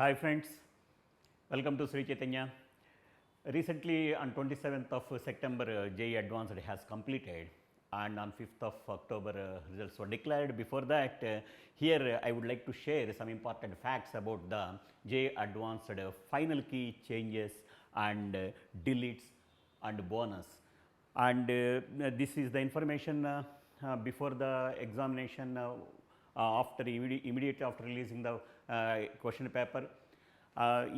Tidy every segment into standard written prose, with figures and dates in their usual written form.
Hi friends, welcome to Sri Chaitanya. Recently on 27th of September JEE Advanced has completed and on 5th of October results were declared. Before that here I would like to share some important facts about the JEE Advanced final key changes and deletes and bonus, and this is the information before the examination after immediately after releasing the question paper. Along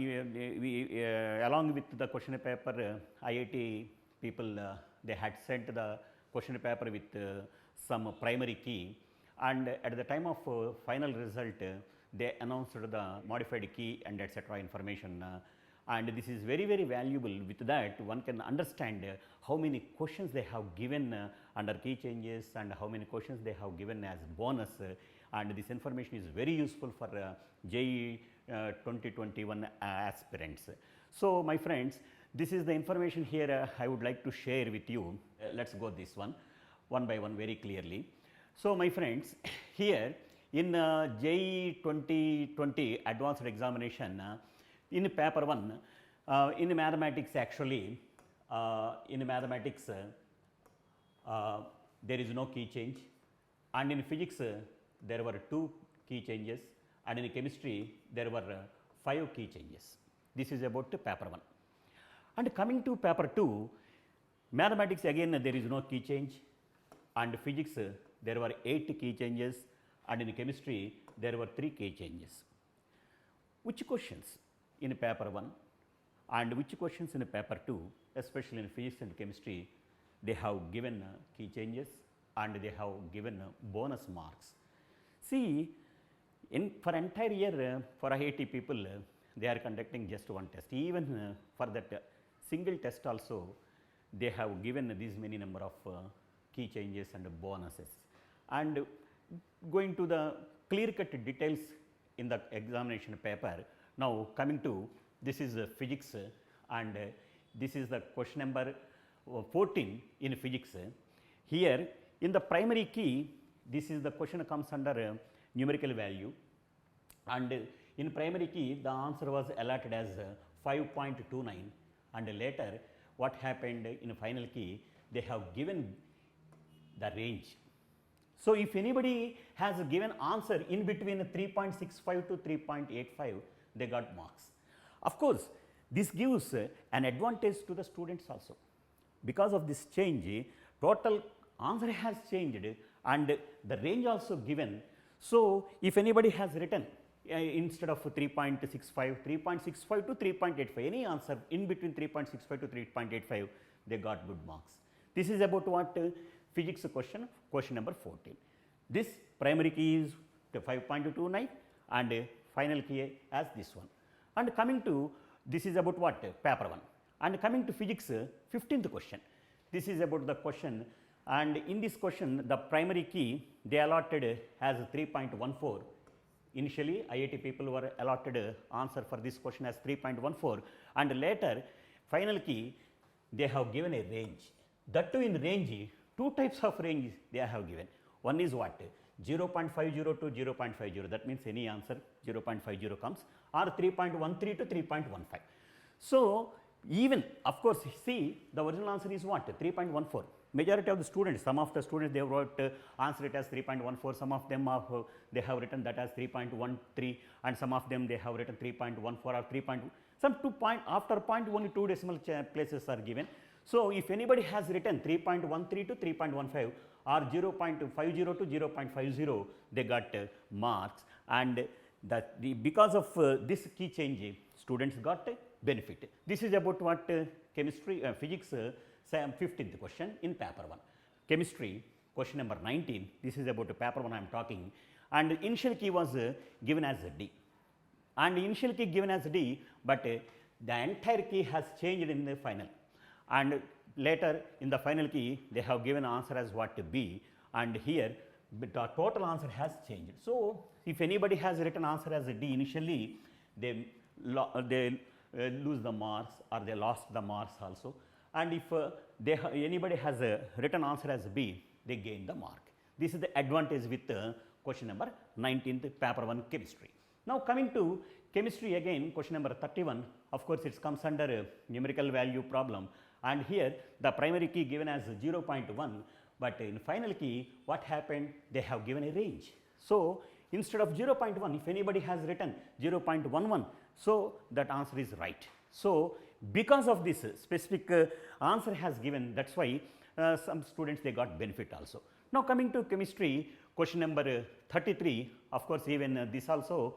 with the question paper, IIT people they had sent the question paper with some primary key, and at the time of final result they announced the modified key and etc. information. And this is very valuable. With that one can understand how many questions they have given under key changes and how many questions they have given as bonus, and this information is very useful for JEE 2021 aspirants. So my friends, this is the information here I would like to share with you. Let's go this one by one very clearly. So my friends, here in JEE 2020 advanced examination, in paper 1, in mathematics actually, in mathematics there is no key change, and in physics there were 2 key changes, and in chemistry there were 5 key changes. This is about paper 1. And coming to paper 2, mathematics again there is no key change, and physics there were 8 key changes, and in chemistry there were 3 key changes. Which questions in paper 1 and which questions in paper 2, especially in physics and chemistry, they have given key changes and they have given bonus marks. See, for entire year for IIT people they are conducting just one test. Even for that single test also they have given these many number of key changes and bonuses. And going to the clear cut details in the examination paper, now coming to this is physics, and this is the question number 14 in physics. Here in the primary key, this is the question comes under numerical value, and in primary key the answer was allotted as 5.29, and later what happened in final key, they have given the range. So if anybody has given answer in between 3.65 to 3.85, they got marks. Of course, this gives an advantage to the students also. Because of this change, total answer has changed and the range also given. So if anybody has written instead of 3.65, 3.65 to 3.85, any answer in between 3.65 to 3.85, they got good marks. This is about what physics question number 14. This primary key is 5.29 and final key as this one. And coming to this is about what paper 1, and coming to physics 15th question. This is about the question, and in this question the primary key they allotted as 3.14. Initially IIT people were allotted answer for this question as 3.14, and later final key they have given a range. That too in range, 2 types of range they have given. One is what 0.50 to 0.50, that means any answer 0.50 comes, or 3.13 to 3.15. So even of course see the original answer is what 3.14. Majority of the students, some of the students they wrote answer it as 3.14, some of them they have written that as 3.13, and some of them they have written 3.14 or 3. Some 2 point after point only 2 decimal places are given. So if anybody has written 3.13 to 3.15 or 0.50 to 0.50, they got marks, and because of this key change students got benefit. This is about what chemistry physics 15th question in paper 1. Chemistry question number 19, this is about paper 1 I am talking, and initial key was given as D, and initial key given as D, but the entire key has changed in the final, and later in the final key they have given answer as what B, and here the total answer has changed. So if anybody has written answer as D initially, they lose the marks or they lost the marks also, and if anybody has written answer as B, they gain the mark. This is the advantage with question number 19th paper 1 chemistry. Now coming to Chemistry again, question number 31, of course it comes under numerical value problem, and here the primary key given as 0.1, but in final key what happened, they have given a range. So instead of 0.1, if anybody has written 0.11, so that answer is right. So because of this specific answer has given, that's why some students they got benefit also. Now coming to chemistry, question number 33, of course even this also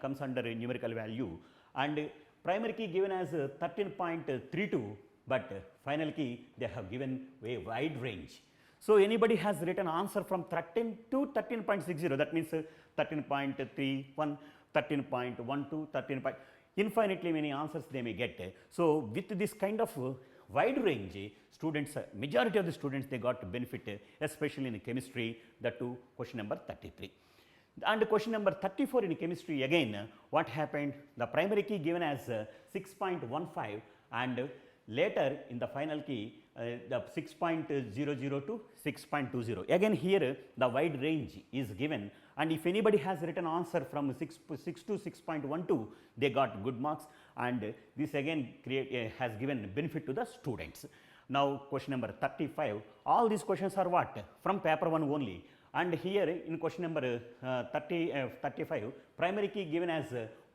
comes under numerical value, and primary key given as 13.32, but final key they have given a wide range. So anybody has written answer from 13 to 13.60, that means 13.31, 13.12, 13. Infinitely many answers they may get. So with this kind of wide range, students, majority of the students they got benefit, especially in chemistry, that to question number 33. And question number 34 in chemistry again, what happened, the primary key given as 6.15, and later in the final key the 6.00 to 6.20. Again here the wide range is given, and if anybody has written answer from 6 to 6.12, they got good marks, and this again has given benefit to the students. Now question number 35, all these questions are what? From paper 1 only. And here in question number 35, primary key given as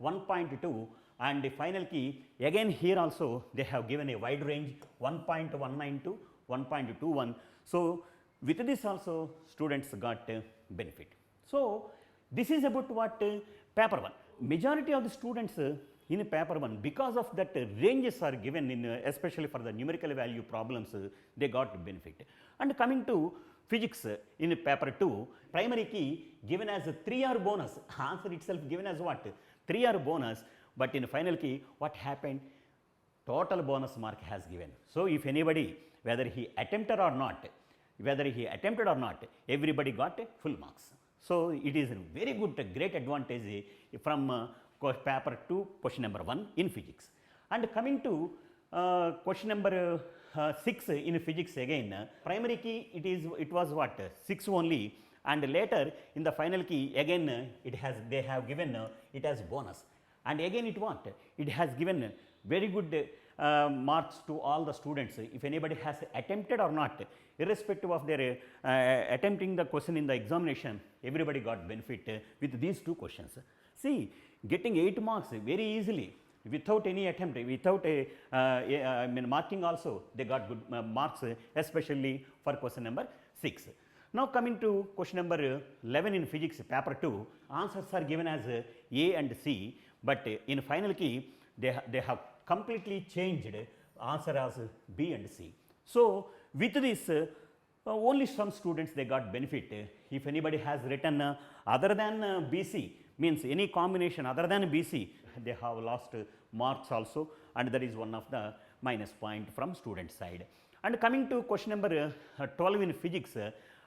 1.2, and the final key again here also they have given a wide range 1.19 to 1.21. So with this also students got benefit. So this is about what paper 1. Majority of the students in paper 1, because of that ranges are given in especially for the numerical value problems, they got benefit. And coming to physics in paper 2, primary key given as a 3R bonus, answer itself given as what? 3R bonus, but in final key what happened? Total bonus mark has given. So if anybody, whether he attempted or not, everybody got full marks. So it is a very good, great advantage from paper 2, question number 1 in physics. And coming to question number 6 in physics again, primary key it was what? 6 only, and later in the final key again they have given it as bonus, and again it has given very good marks to all the students if anybody has attempted or not, irrespective of their attempting the question in the examination, everybody got benefit with these two questions. See, getting 8 marks very easily without any attempt, without marking also, they got good marks, especially for question number 6. Now coming to question number 11 in physics paper 2, answers are given as A and C, but in final key they have completely changed answer as B and C. So with this only some students they got benefit. If anybody has written other than BC, means any combination other than BC, they have lost marks also, and that is one of the minus point from student side. And coming to question number 12 in physics,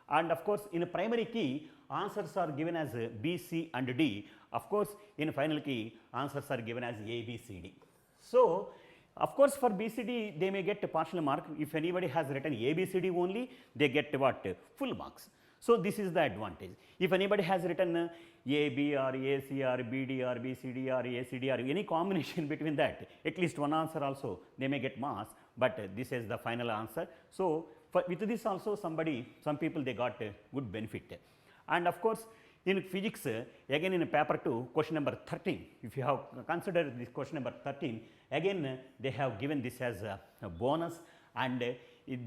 and of course in primary key answers are given as B, C and D. Of course in final key answers are given as A, B, C, D. So of course for B, C, D they may get a partial mark. If anybody has written A, B, C, D only, they get what? Full marks. So this is the advantage. If anybody has written A, B or A, C or B, D or B, C, D or A, C, D or any combination between that, at least one answer also they may get marks, but this is the final answer. So with this also some people they got good benefit. And of course in physics again in paper 2, question number 13, if you have considered this question number 13, again they have given this as a bonus, and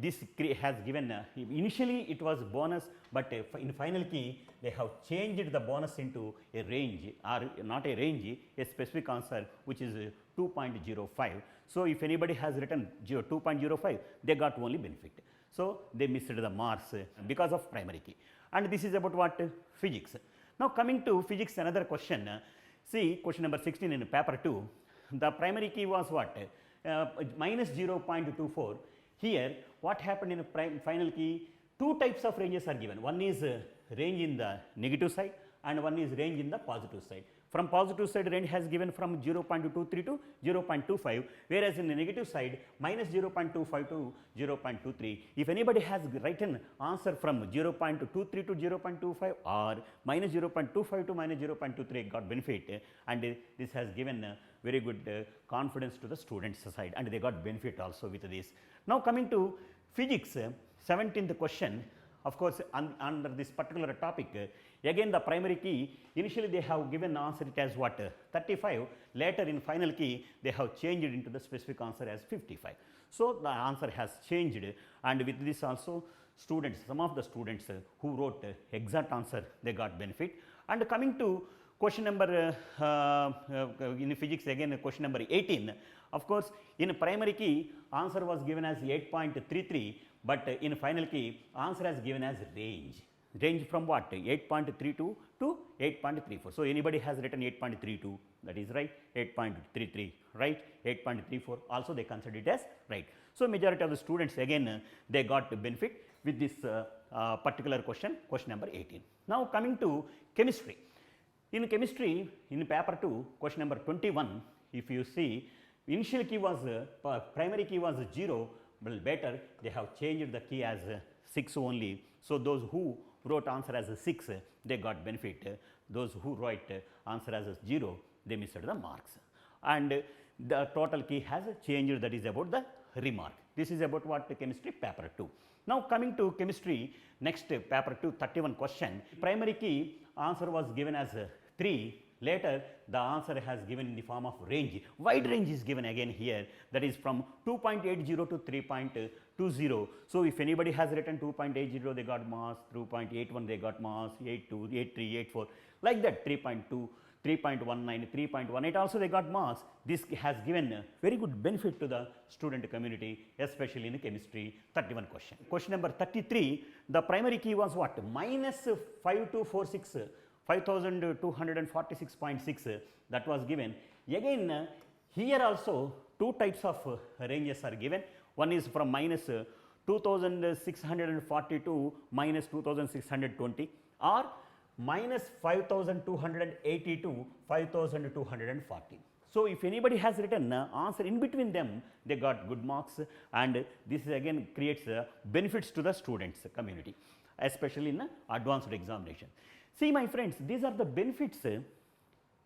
this has given initially it was bonus, but in final key they have changed the bonus into a range, or not a range, a specific answer which is 2.05. So if anybody has written 2.05, they got only benefit. So they missed the marks because of primary key. And this is about what? Physics. Now coming to physics, another question. See question number 16 in paper 2, the primary key was what? Minus 0.24. Here what happened in final key? Two types of ranges are given. One is range in the negative side and one is range in the positive side. From positive side, range has given from 0.23 to 0.25, whereas in the negative side, minus 0.25 to 0.23. If anybody has written answer from 0.23 to 0.25 or minus 0.25 to minus 0.23, got benefit, and this has given very good confidence to the students side, and they got benefit also with this. Now coming to physics, 17th question. Of course, under this particular topic, again the primary key, initially they have given answer it as what, 35, later in final key they have changed it into the specific answer as 55. So the answer has changed, and with this also students, some of the students who wrote exact answer, they got benefit. And coming to question number in physics, again question number 18, of course in primary key answer was given as 8.33, but in final key answer has given as range from what, 8.32 to 8.34. So anybody has written 8.32, that is right, 8.33 right, 8.34 also they consider it as right. So majority of the students again they got benefit with this particular question number 18. Now coming to chemistry. In chemistry, in paper 2, question number 21, if you see, initial key was primary key was 0, but better they have changed the key as 6 only. So those who wrote answer as 6, they got benefit. Those who wrote answer as 0, they missed the marks. And the total key has changed, that is about the remark. This is about what, chemistry paper 2. Now coming to chemistry, next paper 2, 31 question. Primary key answer was given as 3. Later the answer has given in the form of range. Wide range is given again here, that is from 2.80 to 3.20. So if anybody has written 2.80, they got marks, 2.81 they got marks, 82, 83, 84, like that, 3.2, 3.19, 3.18 also they got marks. This has given very good benefit to the student community, especially in chemistry. 31 question. Question number 33, the primary key was what, minus 5246, 5246.6, that was given. Again here also two types of ranges are given. One is from minus 2642 minus 2620, or minus 5280 to 5240. So if anybody has written answer in between them, they got good marks, and this again creates benefits to the students community, especially in advanced examination. See my friends, these are the benefits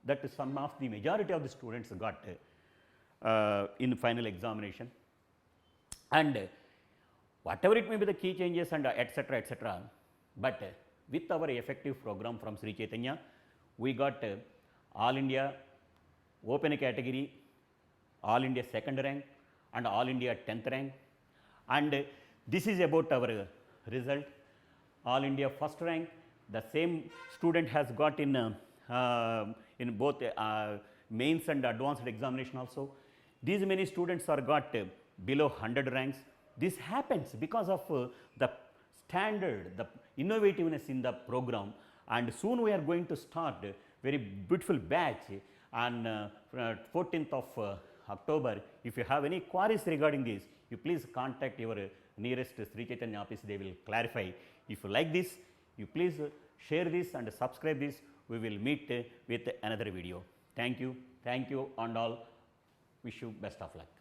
that some of the majority of the students got in final examination, and whatever it may be the key changes and etc., but with our effective program from Sri Chaitanya, we got All India Open category, All India second rank and All India 10th rank, and this is about our result. All India first rank, the same student has got in both mains and advanced examination also. These many students are got below 100 ranks. This happens because of the standard, the innovativeness in the program, and soon we are going to start a very beautiful batch on 14th of October. If you have any queries regarding this, you please contact your nearest Sri Chaitanya office, they will clarify. If you like this, you please share this and subscribe this. We will meet with another video. Thank you and all. Wish you best of luck.